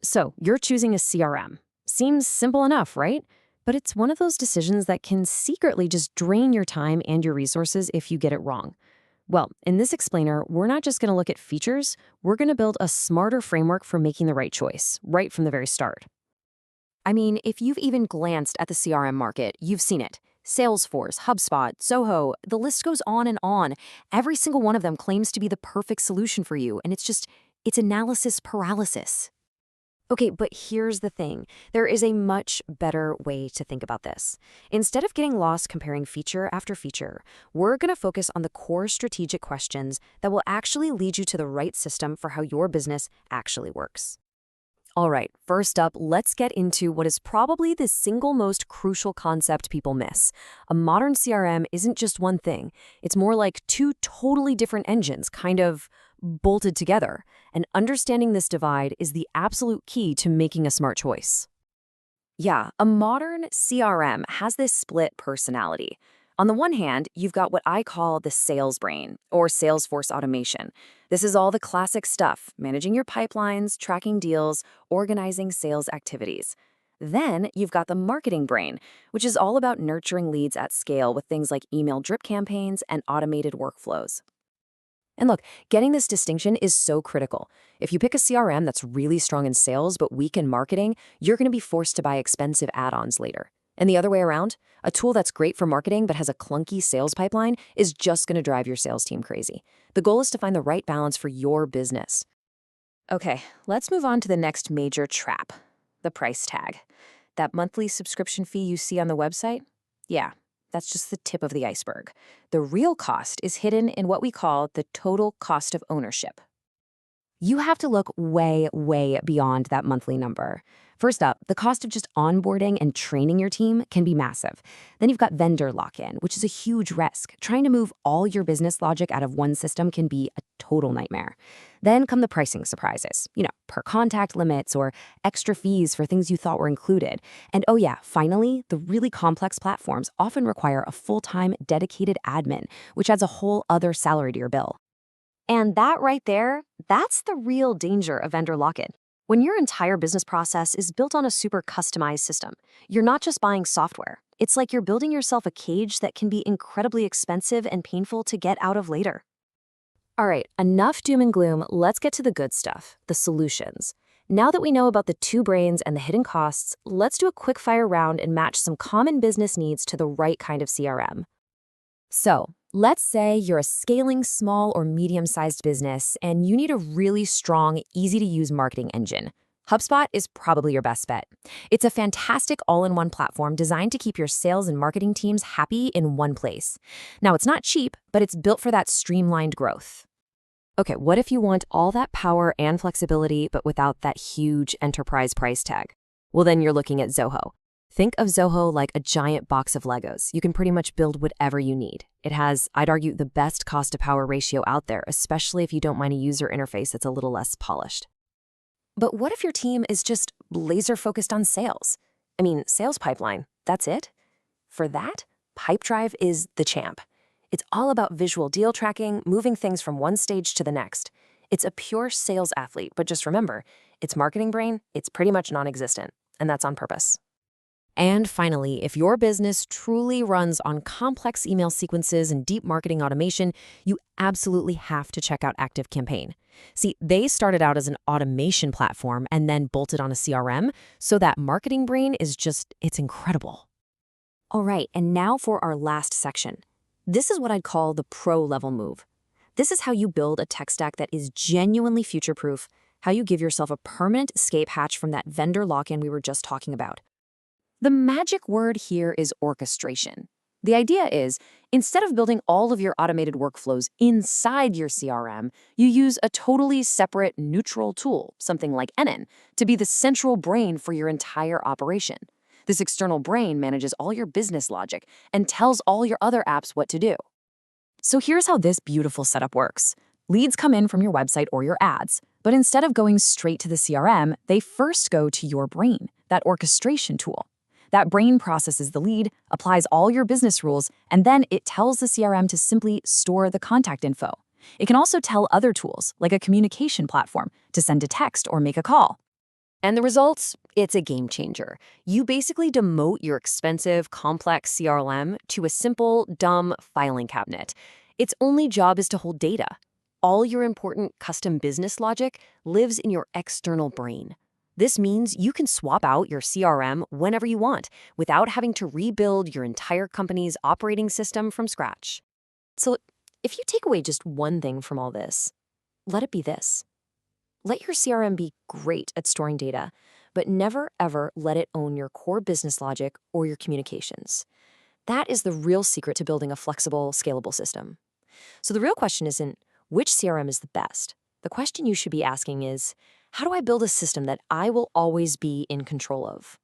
So you're choosing a CRM. Seems simple enough, right? But it's one of those decisions that can secretly just drain your time and your resources if you get it wrong. Well, in this explainer, we're not just going to look at features, we're going to build a smarter framework for making the right choice, right from the very start. I mean, if you've even glanced at the CRM market, you've seen it. Salesforce, HubSpot, Zoho, the list goes on and on. Every single one of them claims to be the perfect solution for you, and it's analysis paralysis. Okay, but here's the thing. There is a much better way to think about this. Instead of getting lost comparing feature after feature, we're going to focus on the core strategic questions that will actually lead you to the right system for how your business actually works. All right, first up, let's get into what is probably the single most crucial concept people miss. A modern CRM isn't just one thing. It's more like two totally different engines, kind of bolted together. And understanding this divide is the absolute key to making a smart choice. Yeah, a modern CRM has this split personality. On the one hand, you've got what I call the sales brain, or Salesforce automation. This is all the classic stuff, managing your pipelines, tracking deals, organizing sales activities. Then you've got the marketing brain, which is all about nurturing leads at scale with things like email drip campaigns and automated workflows. And look, getting this distinction is so critical. If you pick a CRM that's really strong in sales but weak in marketing, you're going to be forced to buy expensive add-ons later. And the other way around, a tool that's great for marketing but has a clunky sales pipeline is just going to drive your sales team crazy. The goal is to find the right balance for your business. Okay, let's move on to the next major trap, the price tag. That monthly subscription fee you see on the website? Yeah, that's just the tip of the iceberg. The real cost is hidden in what we call the total cost of ownership. You have to look way, way beyond that monthly number. First up, the cost of just onboarding and training your team can be massive. Then you've got vendor lock-in, which is a huge risk. Trying to move all your business logic out of one system can be a total nightmare. Then come the pricing surprises, per contact limits or extra fees for things you thought were included. And oh yeah, finally, the really complex platforms often require a full-time dedicated admin, which adds a whole other salary to your bill. And that right there, that's the real danger of vendor lock-in. When your entire business process is built on a super customized system, you're not just buying software. It's like you're building yourself a cage that can be incredibly expensive and painful to get out of later. All right, enough doom and gloom. Let's get to the good stuff, the solutions. Now that we know about the two brains and the hidden costs, let's do a quick fire round and match some common business needs to the right kind of CRM. So, let's say you're a scaling small or medium-sized business and you need a really strong, easy-to-use marketing engine. HubSpot is probably your best bet. It's a fantastic all-in-one platform designed to keep your sales and marketing teams happy in one place. Now, it's not cheap, but it's built for that streamlined growth. Okay, what if you want all that power and flexibility, but without that huge enterprise price tag? Well, then you're looking at Zoho. Think of Zoho like a giant box of Legos. You can pretty much build whatever you need. It has, I'd argue, the best cost-to-power ratio out there, especially if you don't mind a user interface that's a little less polished. But what if your team is just laser-focused on sales? I mean, sales pipeline, that's it? For that, Pipedrive is the champ. It's all about visual deal tracking, moving things from one stage to the next. It's a pure sales athlete, but just remember, its marketing brain, it's pretty much non-existent, and that's on purpose. And finally, if your business truly runs on complex email sequences and deep marketing automation, you absolutely have to check out ActiveCampaign. See, they started out as an automation platform and then bolted on a CRM, so that marketing brain it's incredible. All right, and now for our last section. This is what I'd call the pro-level move. This is how you build a tech stack that is genuinely future-proof, how you give yourself a permanent escape hatch from that vendor lock-in we were just talking about. The magic word here is orchestration. The idea is, instead of building all of your automated workflows inside your CRM, you use a totally separate neutral tool, something like Enin, to be the central brain for your entire operation. This external brain manages all your business logic and tells all your other apps what to do. So here's how this beautiful setup works. Leads come in from your website or your ads, but instead of going straight to the CRM, they first go to your brain, that orchestration tool. That brain processes the lead, applies all your business rules, and then it tells the CRM to simply store the contact info. It can also tell other tools, like a communication platform, to send a text or make a call. And the results? It's a game changer. You basically demote your expensive, complex CRM to a simple, dumb filing cabinet. Its only job is to hold data. All your important custom business logic lives in your external brain. This means you can swap out your CRM whenever you want without having to rebuild your entire company's operating system from scratch. So, if you take away just one thing from all this, let it be this. Let your CRM be great at storing data, but never ever let it own your core business logic or your communications. That is the real secret to building a flexible, scalable system. So the real question isn't which CRM is the best. The question you should be asking is, how do I build a system that I will always be in control of?